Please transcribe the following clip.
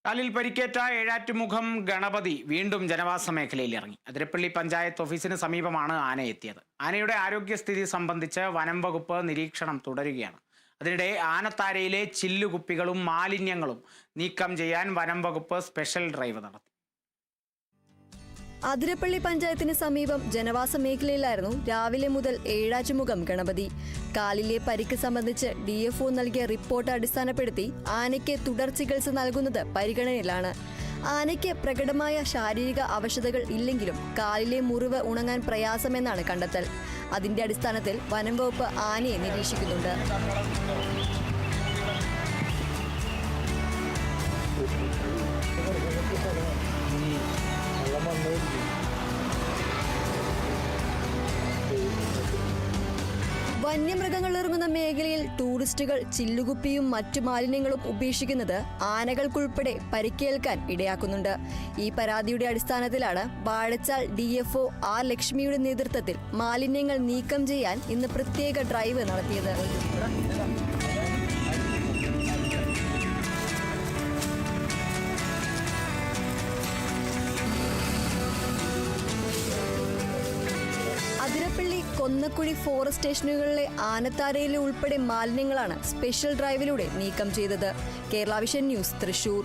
കാലിൽ പരിക്കേറ്റ ഏഴാറ്റുമുഖം ഗണപതി വീണ്ടും ജനവാസ മേഖലയിൽ ഇറങ്ങി. അതിരപ്പള്ളി പഞ്ചായത്ത് ഓഫീസിന് സമീപമാണ് ആന എത്തിയത്. ആനയുടെ ആരോഗ്യസ്ഥിതി സംബന്ധിച്ച് വനം വകുപ്പ് നിരീക്ഷണം തുടരുകയാണ്. അതിനിടെ ആനത്താരയിലെ ചില്ലുകുപ്പികളും മാലിന്യങ്ങളും നീക്കം ചെയ്യാൻ വനം വകുപ്പ് സ്പെഷ്യൽ ഡ്രൈവ് നടത്തി. അതിരപ്പള്ളി പഞ്ചായത്തിന് സമീപം ജനവാസ മേഖലയിലായിരുന്നു രാവിലെ മുതൽ ഏഴാറ്റുമുഖം ഗണപതി. കാലിലെ പരിക്ക് സംബന്ധിച്ച് DFO നൽകിയ റിപ്പോർട്ട് അടിസ്ഥാനപ്പെടുത്തി ആനയ്ക്ക് തുടർ ചികിത്സ നൽകുന്നത് പരിഗണനയിലാണ്. ആനയ്ക്ക് പ്രകടമായ ശാരീരിക അവശതകൾ ഇല്ലെങ്കിലും കാലിലെ മുറിവ് ഉണങ്ങാൻ പ്രയാസമെന്നാണ് കണ്ടെത്തൽ. അതിന്റെ അടിസ്ഥാനത്തിൽ വനം വകുപ്പ് ആനയെ നിരീക്ഷിക്കുന്നുണ്ട്. വന്യമൃഗങ്ങൾ ഇറങ്ങുന്ന മേഖലയിൽ ടൂറിസ്റ്റുകൾ ചില്ലുകുപ്പിയും മറ്റു മാലിന്യങ്ങളും ഉപേക്ഷിക്കുന്നത് ആനകൾക്കുൾപ്പെടെ പരിക്കേൽക്കാൻ ഇടയാക്കുന്നുണ്ട്. ഈ പരാതിയുടെ അടിസ്ഥാനത്തിലാണ് വാഴച്ചാൽ DFO R ലക്ഷ്മിയുടെ നേതൃത്വത്തിൽ മാലിന്യങ്ങൾ നീക്കം ചെയ്യാൻ ഇന്ന് പ്രത്യേക ഡ്രൈവ് നടത്തിയത്. അതിരപ്പള്ളി കൊന്നക്കുഴി ഫോറസ്റ്റ് സ്റ്റേഷനുകളിലെ ആനത്താരയിലെ ഉൾപ്പെടെ മാലിന്യങ്ങളാണ് സ്പെഷ്യൽ ഡ്രൈവിലൂടെ നീക്കം ചെയ്തത്. Kerala vision news, Thrissur.